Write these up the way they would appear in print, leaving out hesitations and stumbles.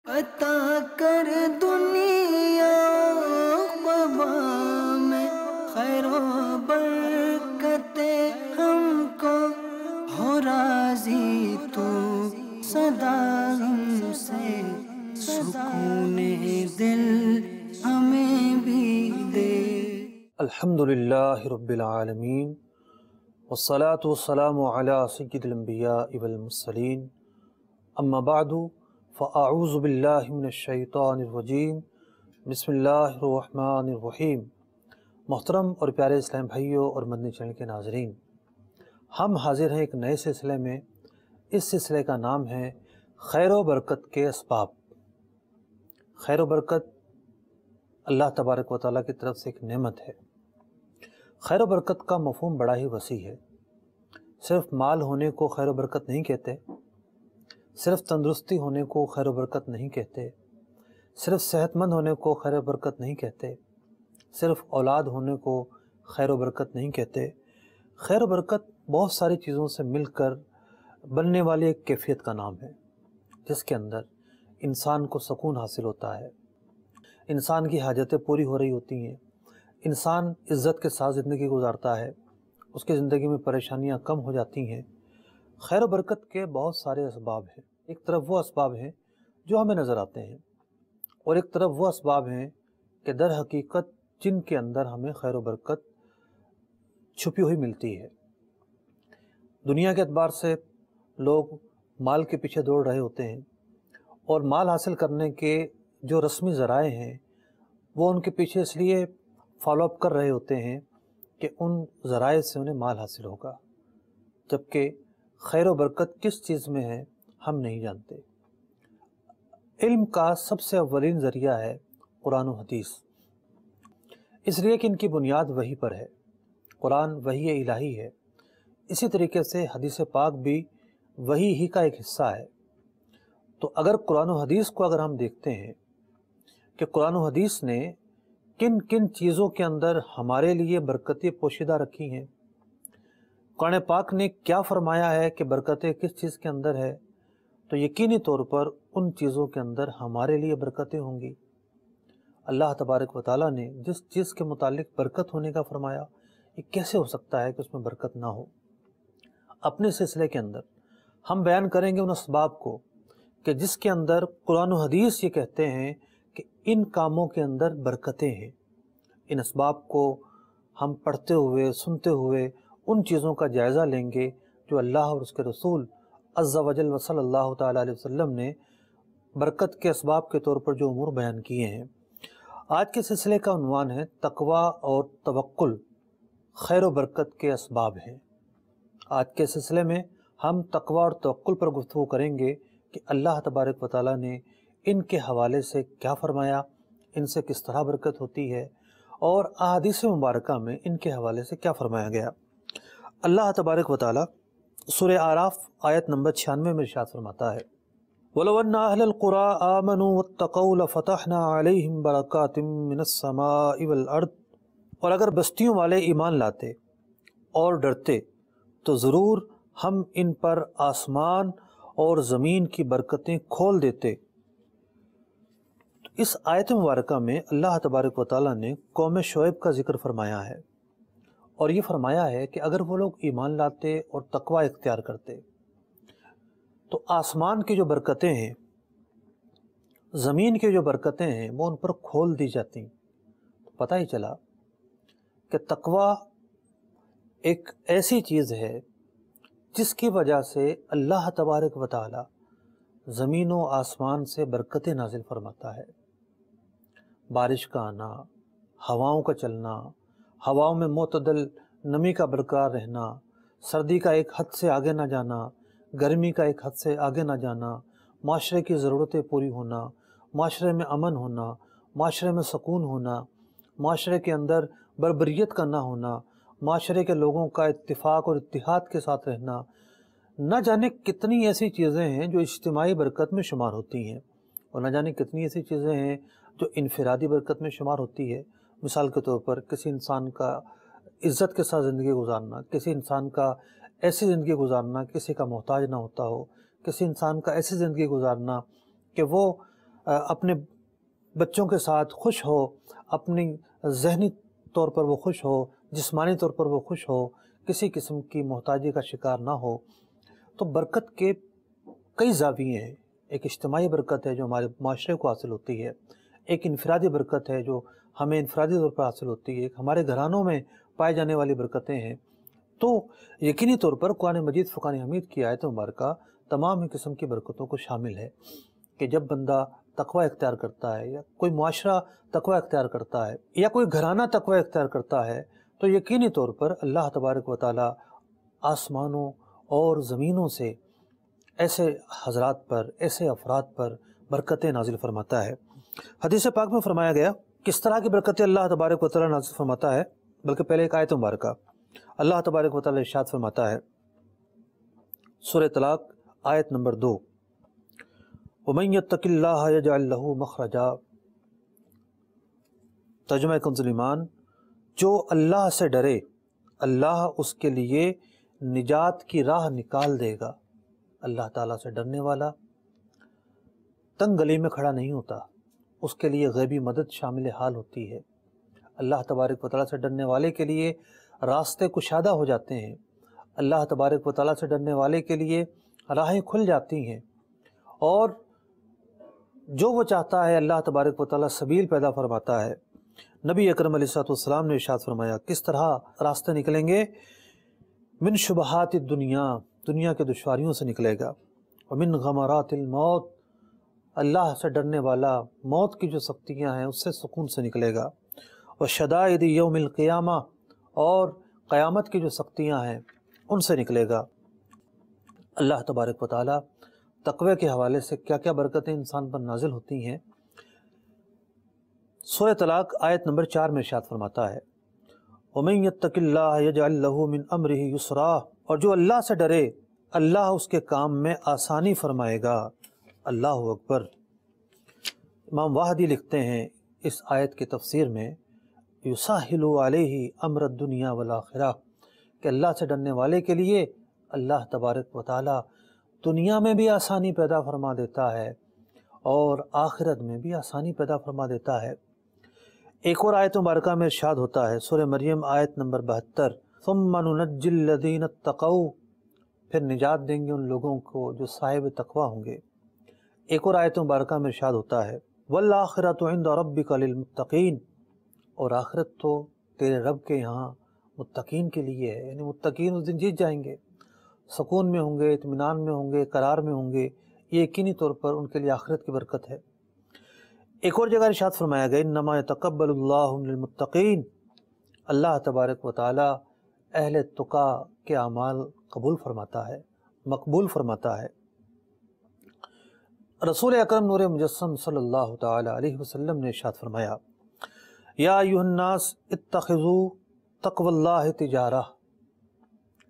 عطا کر دنیا قبا میں خیر و برکت ہم کو، ہو راضی تو سدا ہم سے، سکون دل ہمیں بھی دے۔ الحمدللہ رب العالمین، والصلاة والسلام علی سید الانبیاء والمرسلین، اما بعد فاعوذ باللہ من الشیطان الرجیم، بسم اللہ الرحمن الرحیم۔ محترم اور پیارے اسلام بھائیوں اور مدنی چینل کے ناظرین، ہم حاضر ہیں ایک نئے سلسلے میں۔ اس سلسلے کا نام ہے خیر و برکت کے اسباب۔ خیر و برکت اللہ تبارک و تعالیٰ کی طرف سے ایک نعمت ہے۔ خیر و برکت کا مفہوم بڑا ہی وسیع ہے۔ صرف مال ہونے کو خیر و برکت نہیں کہتے، صرف تندرستی ہونے کو خیر و برکت نہیں کہتے، صرف صحت مند ہونے کو خیر و برکت نہیں کہتے، صرف اولاد ہونے کو خیر و برکت نہیں کہتے۔ خیر و برکت بہت ساری چیزوں سے مل کر بننے والی ایک کیفیت کا نام ہے، جس کے اندر انسان کو سکون حاصل ہوتا ہے، انسان کی حاجتیں پوری ہو رہی ہوتی ہیں، انسان عزت کے ساتھ زندگی گزارتا ہے، اس کی زندگی میں پریشانیاں کم ہو جاتی ہیں۔ خیر و برکت کے بہت سارے اسباب ہیں۔ ایک طرف وہ اسباب ہیں جو ہمیں نظر آتے ہیں، اور ایک طرف وہ اسباب ہیں کہ در حقیقت جن کے اندر ہمیں خیر و برکت چھپی ہوئی ملتی ہے۔ دنیا کے اعتبار سے لوگ مال کے پیچھے دوڑ رہے ہوتے ہیں، اور مال حاصل کرنے کے جو رسمی ذرائع ہیں وہ ان کے پیچھے اس لیے فالو اپ کر رہے ہوتے ہیں کہ ان ذرائع سے انہیں مال حاصل ہوگا، جبکہ خیر و برکت کس چیز میں ہے ہم نہیں جانتے۔ علم کا سب سے اولین ذریعہ ہے قرآن و حدیث، اس لیے کہ ان کی بنیاد وحی پر ہے۔ قرآن وحی الہی ہے، اسی طریقے سے حدیث پاک بھی وحی ہی کا ایک حصہ ہے۔ تو اگر قرآن و حدیث کو اگر ہم دیکھتے ہیں کہ قرآن و حدیث نے کن کن چیزوں کے اندر ہمارے لیے برکتیں پوشیدہ رکھی ہیں، قرآن پاک نے کیا فرمایا ہے کہ برکتیں کس چیز کے اندر ہے، تو یقینی طور پر ان چیزوں کے اندر ہمارے لیے برکتیں ہوں گی۔ اللہ تبارک و تعالیٰ نے جس چیز کے متعلق برکت ہونے کا فرمایا، یہ کیسے ہو سکتا ہے کہ اس میں برکت نہ ہو؟ اپنے سلسلے کے اندر ہم بیان کریں گے ان اسباب کو کہ جس کے اندر قرآن و حدیث یہ کہتے ہیں کہ ان کاموں کے اندر برکتیں ہیں۔ ان اسباب کو ہم پڑھتے ہوئے سنتے ہوئے ان چیزوں کا جائزہ لیں گے جو اللہ اور اس کے رسول عز و جل و صلی اللہ تعالیٰ علیہ وسلم نے برکت کے اسباب کے طور پر جو امور بیان کیے ہیں۔ آج کے سلسلے کا عنوان ہے تقوی اور توکل، خیر و برکت کے اسباب ہیں۔ آج کے سلسلے میں ہم تقوی اور توکل پر گفتگو کریں گے کہ اللہ تبارک و تعالیٰ نے ان کے حوالے سے کیا فرمایا، ان سے کس طرح برکت ہوتی ہے، اور احادیث مبارکہ میں ان کے حوالے سے کیا فرمایا گیا۔ اللہ تبارک و تعالیٰ سورہ اعراف آیت نمبر 96 میں ارشاد فرماتا ہے، وَلَوْ أَنَّ أَهْلَ الْقُرَىٰ آمَنُوا وَاتَّقَوْا لَفَتَحْنَا عَلَيْهِمْ بَرَكَاتٍ مِّنَ السَّمَاءِ وَالْأَرْضِ، اور اگر بستیوں والے ایمان لاتے اور ڈرتے تو ضرور ہم ان پر آسمان اور زمین کی برکتیں کھول دیتے۔ اس آیت مبارکہ میں اللہ تبارک و تعالیٰ نے قوم شعیب کا ذکر فرمایا ہے، اور یہ فرمایا ہے کہ اگر وہ لوگ ایمان لاتے اور تقوی اختیار کرتے تو آسمان کی جو برکتیں ہیں، زمین کی جو برکتیں ہیں، وہ ان پر کھول دی جاتی۔ پتہ ہی چلا کہ تقوی ایک ایسی چیز ہے جس کی وجہ سے اللہ تبارک و تعالی زمین و آسمان سے برکتیں نازل فرماتا ہے۔ بارش کا آنا، ہواؤں کا چلنا، ہواؤں میں معتدل نمی کا برقرار رہنا، سردی کا ایک حد سے آگے نہ جانا، گرمی کا ایک حد سے آگے نہ جانا، معاشرے کی ضرورتیں پوری ہونا، معاشرے میں امن ہونا، معاشرے میں سکون ہونا، معاشرے کے اندر بربریت کا نہ ہونا، معاشرے کے لوگوں کا اتفاق اور اتحاد کے ساتھ رہنا، نہ جانے کتنی ایسی چیزیں ہیں جو اجتماعی برکت میں شمار ہوتی ہیں، اور نہ جانے کتنی ایسی چیزیں ہیں جو انفرادی برکت میں شمار ہوتی ہے۔ مثال کے طور پر کسی انسان کا عزت کے ساتھ زندگی گزارنا، کسی انسان کا ایسی زندگی گزارنا کسی کا محتاج نہ ہوتا ہو، کسی انسان کا ایسی زندگی گزارنا کہ وہ اپنے بچوں کے ساتھ خوش ہو، اپنی ذہنی طور پر وہ خوش ہو، جسمانی طور پر وہ خوش ہو، کسی قسم کی محتاجی کا شکار نہ ہو، تو برکت کے کئی زاویے ہیں۔ ایک اجتماعی برکت ہے جو ہمارے معاشرے کو حاصل ہوتی ہے، ایک انفرادی برکت ہے جو ہمیں انفرادی طور پر حاصل ہوتی ہے، ایک ہمارے گھرانوں میں پائے جانے والی برکتیں ہیں۔ تو یقینی طور پر قرآن مجید فرقان حمید کی آیت مبارکہ تمام ہی قسم کی برکتوں کو شامل ہے کہ جب بندہ تقوی اختیار کرتا ہے، یا کوئی معاشرہ تقوی اختیار کرتا ہے، یا کوئی گھرانہ تقوی اختیار کرتا ہے، تو یقینی طور پر اللہ تبارک و تعالی آسمانوں اور زمینوں سے ایسے حضرات پر، ایسے افراد پر برکتیں نازل فرماتا ہے۔ حدیث پاک میں فرمایا گیا کس طرح کی برکتیں اللہ تبارک و تعالی نازل فرماتا ہے، بلکہ پہلے ایک آیت مبارکہ اللہ تبارک و تعالی ارشاد فرماتا ہے، سورہ طلاق آیت نمبر 2، وَمَن يَتَّقِ اللَّهَ يَجْعَل لَّهُ مَخْرَجًا، ترجمہ کنز ایمان، جو اللہ سے ڈرے اللہ اس کے لیے نجات کی راہ نکال دے گا۔ اللہ تعالیٰ سے ڈرنے والا تنگ گلی میں کھڑا نہیں ہوتا، اس کے لیے غیبی مدد شامل حال ہوتی ہے۔ اللہ تبارک و تعالیٰ سے ڈرنے والے کے لیے راستے کشادہ ہو جاتے ہیں، اللہ تبارک و تعالیٰ سے ڈرنے والے کے لیے راہیں کھل جاتی ہیں، اور جو وہ چاہتا ہے اللہ تبارک و تعالیٰ سبیل پیدا فرماتا ہے۔ نبی اکرم علیہ الصلوۃ والسلام نے ارشاد فرمایا کس طرح راستے نکلیں گے، من شبہات الدنیا، دنیا کے دشواریوں سے نکلے گا، ومن غمرات الموت، اللہ سے ڈرنے والا موت کی جو سختیاں ہیں اس سے سکون سے نکلے گا، وشدائد یوم القیامہ، اور قیامت کی جو سختیاں ہیں ان سے نکلے گا۔ اللہ تبارک و تعالیٰ تقوی کے حوالے سے کیا کیا برکتیں انسان پر نازل ہوتی ہیں، سورہ طلاق آیت نمبر 4 میں ارشاد فرماتا ہے، وَمَن يَتَّقِ اللَّهَ يَجْعَل لَّهُ مِنْ أَمْرِهِ يُسْرًا، اور جو اللہ سے ڈرے اللہ اس کے کام میں آسانی فرمائے گا۔ اللہ اکبر۔ امام واحدی لکھتے ہیں اس آیت کی تفسیر میں، یُسَهِّلُ عَلَيْهِ أَمْرَ الدُّنْيَا وَالْآخِرَةِ، کہ اللہ سے ڈرنے والے کے لیے اللہ تبارک و تعالی دنیا میں بھی آسانی پیدا فرما دیتا ہے اور آخرت میں بھی آسانی پیدا فرما دیتا ہے۔ ایک اور آیت مبارکہ میں ارشاد ہوتا ہے، سورہ مریم آیت نمبر 72، ثُمَّ نُنَجِّي الَّذِينَ اتَّقَوْا، پھر نجات دیں گے ان لوگوں کو جو صاحب تقوی ہوں گے۔ ایک اور آیت مبارکہ میں ارشاد ہوتا ہے، وَالْآخِرَةُ عِنْدَ رَبِّكَ لِلْمُتَّقِينَ، اور آخرت تو تیرے رب کے یہاں متقین کے لیے ہے، یعنی متقین اس دن جیت جائیں گے، سکون میں ہوں گے، اطمینان میں ہوں گے، قرار میں ہوں گے، یہ یقینی طور پر ان کے لیے آخرت کی برکت ہے۔ ایک اور جگہ ارشاد فرمایا گیا، انما یتقبل اللہ من المتقین، اللہ تبارک و تعالی اہل تقی کے اعمال قبول فرماتا ہے، مقبول فرماتا ہے۔ رسول اکرم نور مجسم صلی اللہ تعالی علیہ وسلم نے ارشاد فرمایا، یا ایھا الناس اتخذوا تقوی اللہ تجارہ،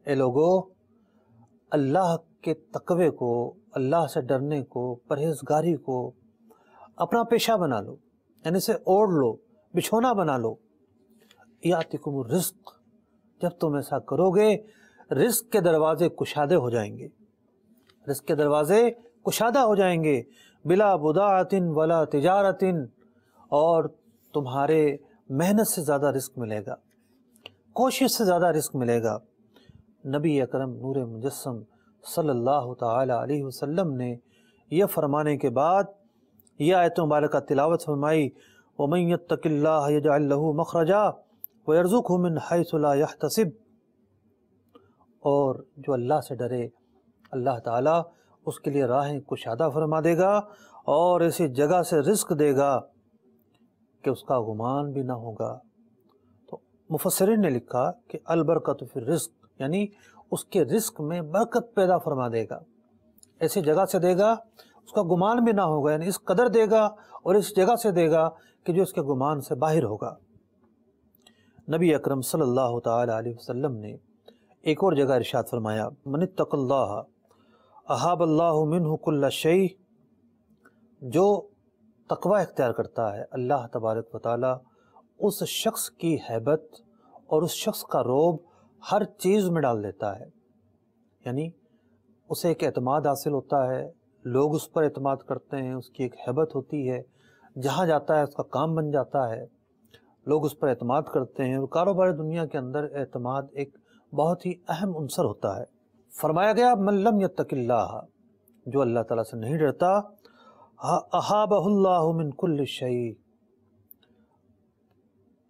اے لوگو اللہ کے تقوی کو، اللہ سے ڈرنے کو، پرہیزگاری کو اپنا پیشہ بنا لو، یعنی اسے اوڑھ لو، بچھونا بنا لو۔ یاتکم الرزق، جب تم ایسا کرو گے رزق کے دروازے کشادے ہو جائیں گے، رزق کے دروازے کشادہ ہو جائیں گے، بلا بداعۃ ولا تجارۃ، اور تمہارے محنت سے زیادہ رزق ملے گا، کوشش سے زیادہ رزق ملے گا۔ نبی اکرم نور مجسم صلی اللہ تعالی علیہ وسلم نے یہ فرمانے کے بعد یہ آیت مبارکہ تلاوت فرمائی، وَمَن يَتَّقِ اللَّهَ يَجْعَل لَّهُ مَخْرَجًا وَيَرْزُقْهُ مِنْ حَيْثُ لَا يَحْتَسِبُ، اور جو اللہ سے ڈرے اللہ تعالیٰ اس کے لیے راہیں کشادہ فرما دے گا اور ایسی جگہ سے رزق دے گا کہ اس کا گمان بھی نہ ہوگا۔ تو مفسرین نے لکھا کہ البرکۃ فی الرزق، یعنی اس کے رزق میں برکت پیدا فرما دے گا، ایسی جگہ سے دے گا اس کا گمان بھی نہ ہوگا، یعنی اس قدر دے گا اور اس جگہ سے دے گا کہ جو اس کے گمان سے باہر ہوگا۔ نبی اکرم صلی اللہ تعالی علیہ وسلم نے ایک اور جگہ ارشاد فرمایا، من اتق اللہ احاب اللہ منہ کل شیء، جو تقوی اختیار کرتا ہے اللہ تبارک و تعالی اس شخص کی ہیبت اور اس شخص کا رعب ہر چیز میں ڈال دیتا ہے، یعنی اسے ایک اعتماد حاصل ہوتا ہے، لوگ اس پر اعتماد کرتے ہیں، اس کی ایک ہیبت ہوتی ہے، جہاں جاتا ہے اس کا کام بن جاتا ہے، لوگ اس پر اعتماد کرتے ہیں، اور کاروبار دنیا کے اندر اعتماد ایک بہت ہی اہم عنصر ہوتا ہے۔ فرمایا گیا من لم یتق اللہ، جو اللہ تعالیٰ سے نہیں ڈرتا، احابہ اللہ من کل شیء،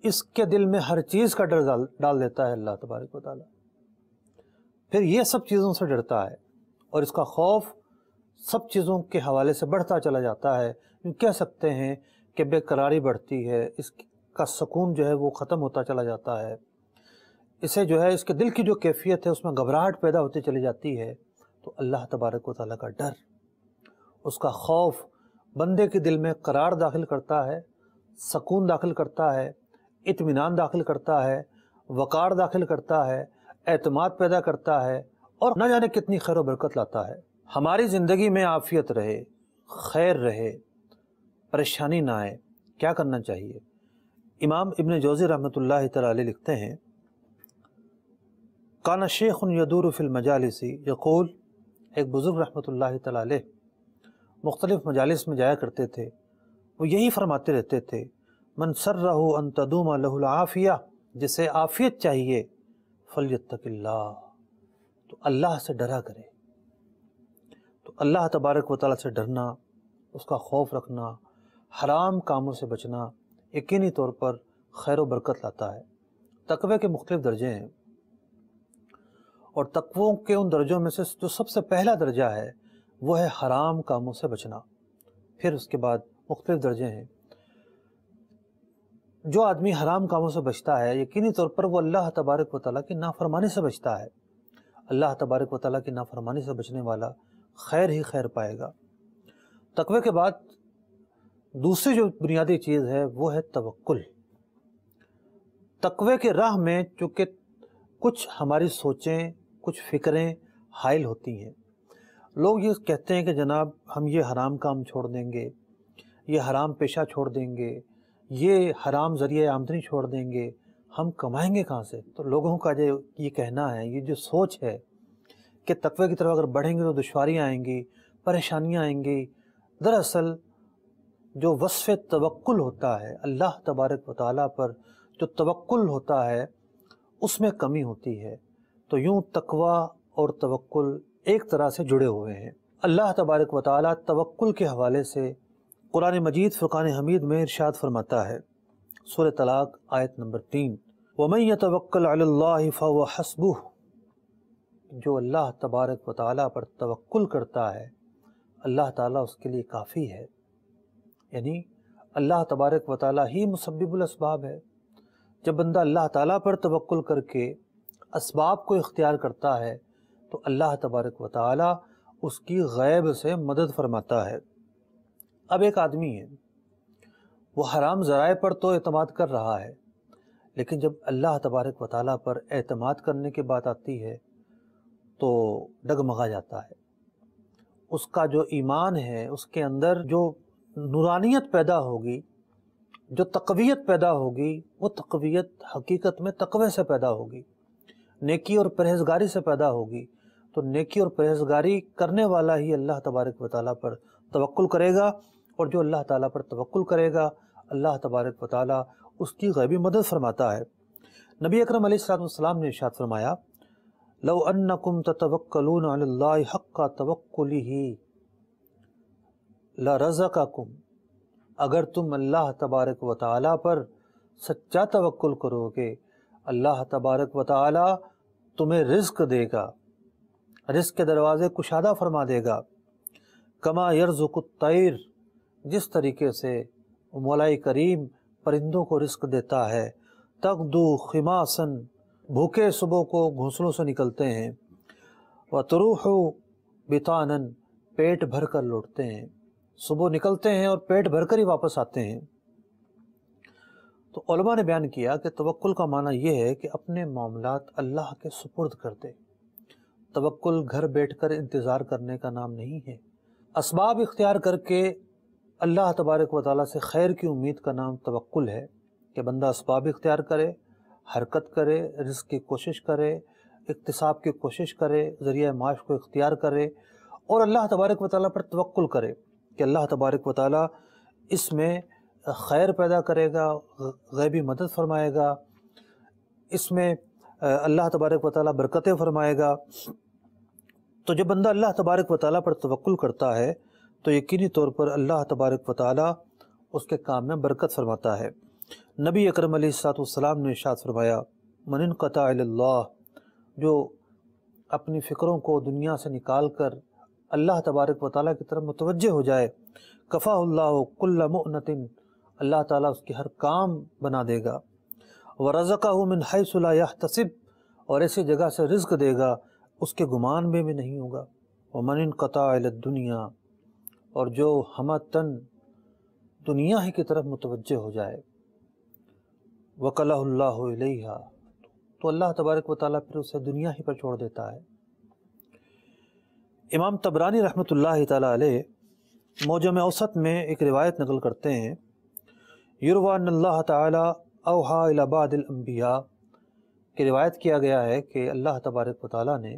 اس کے دل میں ہر چیز کا ڈر ڈال دیتا ہے اللہ تبارک و تعالیٰ، پھر یہ سب چیزوں سے ڈرتا ہے اور اس کا خوف سب چیزوں کے حوالے سے بڑھتا چلا جاتا ہے۔ یوں کہہ سکتے ہیں کہ بے قراری بڑھتی ہے، اس کا سکون جو ہے وہ ختم ہوتا چلا جاتا ہے، اسے جو ہے اس کے دل کی جو کیفیت ہے اس میں گھبراہٹ پیدا ہوتی چلی جاتی ہے۔ تو اللہ تبارک و تعالیٰ کا ڈر، اس کا خوف بندے کے دل میں قرار داخل کرتا ہے، سکون داخل کرتا ہے، اطمینان داخل کرتا ہے، وقار داخل کرتا ہے، اعتماد پیدا کرتا ہے، اور نہ جانے کتنی خیر و برکت لاتا ہے۔ ہماری زندگی میں عافیت رہے، خیر رہے، پریشانی نہ آئے، کیا کرنا چاہیے؟ امام ابن جوزی رحمۃ اللہ تعالی علیہ لکھتے ہیں کان شیخ یدور فی المجالس یقول، ایک بزرگ رحمۃ اللہ تعالی علیہ مختلف مجالس میں جایا کرتے تھے، وہ یہی فرماتے رہتے تھے من سرہ ان تدوم لہ العافیہ، جسے عافیت چاہیے فلیتق اللہ، تو اللہ سے ڈرا کرے۔ تو اللہ تبارک و تعالیٰ سے ڈرنا، اس کا خوف رکھنا، حرام کاموں سے بچنا یقینی طور پر خیر و برکت لاتا ہے۔ تقوی کے مختلف درجے ہیں، اور تقووں کے ان درجوں میں سے جو سب سے پہلا درجہ ہے وہ ہے حرام کاموں سے بچنا۔ پھر اس کے بعد مختلف درجے ہیں۔ جو آدمی حرام کاموں سے بچتا ہے یقینی طور پر وہ اللہ تبارک و تعالیٰ کی نافرمانی سے بچتا ہے۔ اللہ تبارک و تعالیٰ کی نافرمانی سے بچنے والا خیر ہی خیر پائے گا۔ تقوی کے بعد دوسری جو بنیادی چیز ہے وہ ہے توکل۔ تقوی کے راہ میں چونکہ کچھ ہماری سوچیں، کچھ فکریں حائل ہوتی ہیں، لوگ یہ کہتے ہیں کہ جناب ہم یہ حرام کام چھوڑ دیں گے، یہ حرام پیشہ چھوڑ دیں گے، یہ حرام ذریعہ آمدنی چھوڑ دیں گے، ہم کمائیں گے کہاں سے؟ تو لوگوں کا جو یہ کہنا ہے، یہ جو سوچ ہے کہ تقوی کی طرف اگر بڑھیں گے تو دشواریاں آئیں گی، پریشانیاں آئیں گی، دراصل جو وصف توکل ہوتا ہے اللہ تبارک و تعالیٰ پر، جو توکل ہوتا ہے اس میں کمی ہوتی ہے۔ تو یوں تقوی اور توکل ایک طرح سے جڑے ہوئے ہیں۔ اللہ تبارک و تعالیٰ توکل کے حوالے سے قرآن مجید فرقان حمید میں ارشاد فرماتا ہے، سورہ طلاق آیت نمبر 3، وَمَن يَتَوَكَّلْ عَلَى اللَّهِ فَهُوَ حَسْبُهُ، جو اللہ تبارک و تعالیٰ پر توکل کرتا ہے اللہ تعالیٰ اس کے لیے کافی ہے۔ یعنی اللہ تبارک و تعالیٰ ہی مسبب الاسباب ہے۔ جب بندہ اللہ تعالیٰ پر توکل کر کے اسباب کو اختیار کرتا ہے تو اللہ تبارک و تعالیٰ اس کی غیب سے مدد فرماتا ہے۔ اب ایک آدمی ہے، وہ حرام ذرائع پر تو اعتماد کر رہا ہے، لیکن جب اللہ تبارک و تعالیٰ پر اعتماد کرنے کی بات آتی ہے تو ڈگمگا جاتا ہے۔ اس کا جو ایمان ہے، اس کے اندر جو نورانیت پیدا ہوگی، جو تقویت پیدا ہوگی، وہ تقویت حقیقت میں تقوی سے پیدا ہوگی، نیکی اور پرہیزگاری سے پیدا ہوگی۔ تو نیکی اور پرہیزگاری کرنے والا ہی اللہ تبارک و تعالیٰ پر توکل کرے گا، اور جو اللہ تعالیٰ پر توکل کرے گا اللہ تبارک و تعالیٰ اس کی غیبی مدد فرماتا ہے۔ نبی اکرم علیہ السلام نے ارشاد فرمایا، لو انکم تتوکلون علی اللہ حق توکلہ لرزقکم، اگر تم اللہ تبارک و تعالیٰ پر سچا توکل کرو گے اللہ تبارک و تعالیٰ تمہیں رزق دے گا، رزق کے دروازے کشادہ فرما دے گا۔ کما یرزق الطیر، جس طریقے سے مولا کریم پرندوں کو رزق دیتا ہے، تغدو خماسن، بھوکے صبح کو گھونسلوں سے نکلتے ہیں، وتروح بطانن، پیٹ بھر کر لوٹتے ہیں، صبح نکلتے ہیں اور پیٹ بھر کر ہی واپس آتے ہیں۔ تو علماء نے بیان کیا کہ توکل کا معنی یہ ہے کہ اپنے معاملات اللہ کے سپرد کر دے۔ توکل گھر بیٹھ کر انتظار کرنے کا نام نہیں ہے۔ اسباب اختیار کر کے اللہ تبارک و تعالیٰ سے خیر کی امید کا نام توکل ہے، کہ بندہ اسباب اختیار کرے، حرکت کرے، رزق کی کوشش کرے، اکتساب کی کوشش کرے، ذریعہ معاش کو اختیار کرے، اور اللہ تبارک و تعالیٰ پر توکل کرے کہ اللہ تبارک و تعالیٰ اس میں خیر پیدا کرے گا، غیبی مدد فرمائے گا، اس میں اللہ تبارک و تعالیٰ برکتیں فرمائے گا۔ تو جب بندہ اللہ تبارک و تعالیٰ پر توکل کرتا ہے تو یقینی طور پر اللہ تبارک و تعالیٰ اس کے کام میں برکت فرماتا ہے۔ نبی اکرم علیہ الصلوۃ والسلام نے ارشاد فرمایا، من انقطع الی اللہ، جو اپنی فکروں کو دنیا سے نکال کر اللہ تبارک و تعالیٰ کی طرف متوجہ ہو جائے، کفاہ اللہ کل مؤنۃ، اللہ تعالیٰ اس کی ہر کام بنا دے گا، ورزقہ من حیث لا یحتسب، اور ایسی جگہ سے رزق دے گا اس کے گمان میں بھی نہیں ہوگا۔ ومن انقطع الی الدنیا، اور جو ہمہ تن دنیا ہی کی طرف متوجہ ہو جائے، وکلہ اللہ الیہا، تو اللہ تبارک و تعالیٰ پھر اسے دنیا ہی پر چھوڑ دیتا ہے۔ امام طبرانی رحمۃ اللہ تعالیٰ علیہ معجم اوسط میں ایک روایت نقل کرتے ہیں، یروی ان اللہ تعالیٰ اوحیٰ الی بعض الانبیاء، کہ روایت کیا گیا ہے کہ اللہ تبارک و تعالیٰ نے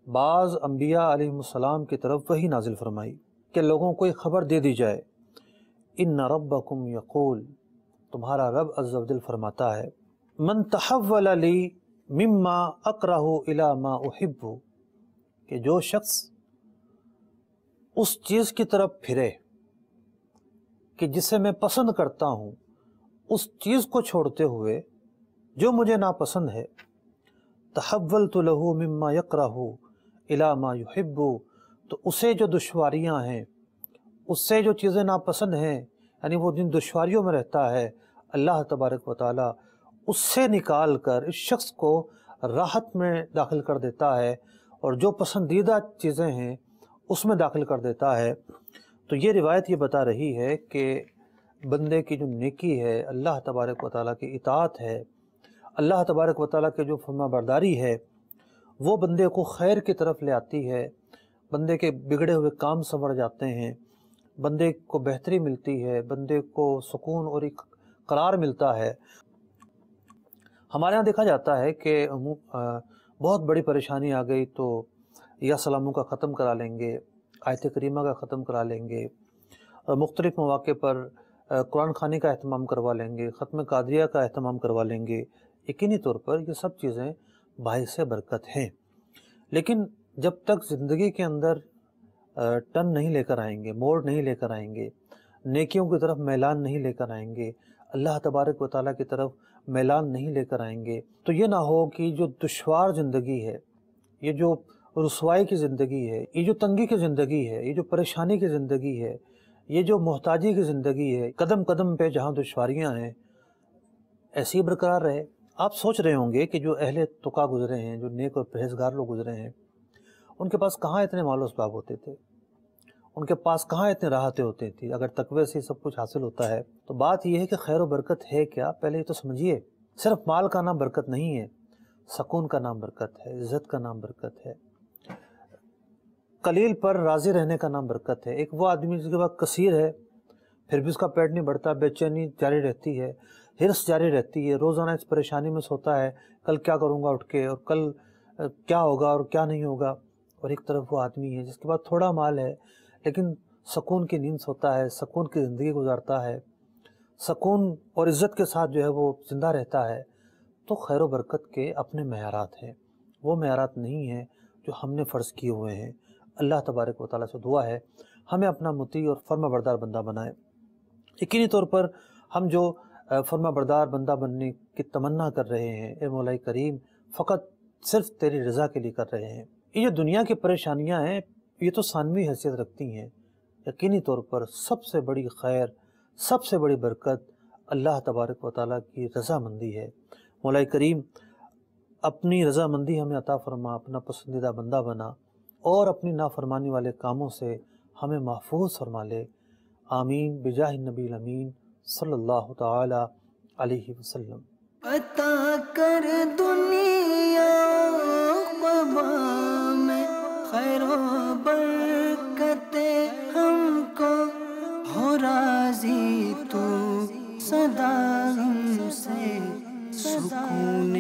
بعض انبیاء علیہ السلام کی طرف وحی نازل فرمائی کہ لوگوں کو ایک خبر دے دی جائے، ان ربکم یقول، تمہارا رب عز و جل فرماتا ہے، من تحول لی مما اکرہ الی ما احب، کہ جو شخص اس چیز کی طرف پھرے کہ جسے میں پسند کرتا ہوں، اس چیز کو چھوڑتے ہوئے جو مجھے ناپسند ہے، تحولت لہ مما یکرہ الی ما یحب، تو اسے جو دشواریاں ہیں، اس سے جو چیزیں ناپسند ہیں، یعنی وہ جن دشواریوں میں رہتا ہے، اللہ تبارک و تعالیٰ اس سے نکال کر اس شخص کو راحت میں داخل کر دیتا ہے، اور جو پسندیدہ چیزیں ہیں اس میں داخل کر دیتا ہے۔ تو یہ روایت یہ بتا رہی ہے کہ بندے کی جو نیکی ہے، اللہ تبارک و تعالیٰ کی اطاعت ہے، اللہ تبارک و تعالیٰ کے جو فرما برداری ہے، وہ بندے کو خیر کی طرف لے آتی ہے، بندے کے بگڑے ہوئے کام سنور جاتے ہیں، بندے کو بہتری ملتی ہے، بندے کو سکون اور ایک قرار ملتا ہے۔ ہمارے ہاں دیکھا جاتا ہے کہ بہت بڑی پریشانی آ گئی تو یا سلاموں کا ختم کرا لیں گے، آیت کریمہ کا ختم کرا لیں گے، مختلف مواقع پر قرآن خوانی کا اہتمام کروا لیں گے، ختم قادریہ کا اہتمام کروا لیں گے۔ یقینی طور پر یہ سب چیزیں باعث برکت ہیں، لیکن جب تک زندگی کے اندر ٹن نہیں لے کر آئیں گے، موڑ نہیں لے کر آئیں گے، نیکیوں کی طرف میلان نہیں لے کر آئیں گے، اللہ تبارک و تعالیٰ کی طرف میلان نہیں لے کر آئیں گے، تو یہ نہ ہو کہ جو دشوار زندگی ہے، یہ جو رسوائی کی زندگی ہے، یہ جو تنگی کی زندگی ہے، یہ جو پریشانی کی زندگی ہے، یہ جو محتاجی کی زندگی ہے، قدم قدم پہ جہاں دشواریاں ہیں، ایسی برقرار رہے۔ آپ سوچ رہے ہوں گے کہ جو اہل تقیٰ گزرے ہیں، جو نیک اور پرہیزگار لوگ گزرے ہیں، ان کے پاس کہاں اتنے مال و اسباب ہوتے تھے، ان کے پاس کہاں اتنے راحتیں ہوتی تھی؟ اگر تقوی سے سب کچھ حاصل ہوتا ہے تو بات یہ ہے کہ خیر و برکت ہے کیا، پہلے یہ تو سمجھیے۔ صرف مال کا نام برکت نہیں ہے، سکون کا نام برکت ہے، عزت کا نام برکت ہے، قلیل پر راضی رہنے کا نام برکت ہے۔ ایک وہ آدمی جس کے پاس کثیر ہے پھر بھی اس کا پیٹ نہیں بڑھتا، بے چینی جاری رہتی ہے، حرص جاری رہتی ہے، روزانہ اس پریشانی میں سوتا ہے، کل کیا کروں گا اٹھ کے، اور کل کیا ہوگا اور کیا نہیں ہوگا۔ اور ایک طرف وہ آدمی ہے جس کے پاس تھوڑا مال ہے لیکن سکون کی نیند سوتا ہے، سکون کی زندگی گزارتا ہے، سکون اور عزت کے ساتھ جو ہے وہ زندہ رہتا ہے۔ تو خیر و برکت کے اپنے معیارات ہیں، وہ معیارات نہیں ہیں جو ہم نے فرض کیے ہوئے ہیں۔ اللہ تبارک و تعالیٰ سے دعا ہے ہمیں اپنا مطیع اور فرما بردار بندہ بنائے۔ یقینی طور پر ہم جو فرما بردار بندہ بننے کی تمنا کر رہے ہیں، اے مولا کریم، فقط صرف تیری رضا کے لیے کر رہے ہیں۔ یہ جو دنیا کی پریشانیاں ہیں یہ تو ثانوی حیثیت رکھتی ہیں، یقینی طور پر سب سے بڑی خیر، سب سے بڑی برکت اللہ تبارک و تعالیٰ کی رضا مندی ہے۔ مولا کریم اپنی رضا مندی ہمیں عطا فرما، اپنا پسندیدہ بندہ بنا، اور اپنی نافرمانی والے کاموں سے ہمیں محفوظ فرما لے۔ آمین بجاہ النبی الامین صلی اللہ تعالی علیہ وسلم۔ عطا کر دنیا قبا میں خیر و برکتیں ہم کو، ہو راضی تو سدا ہم سے سکون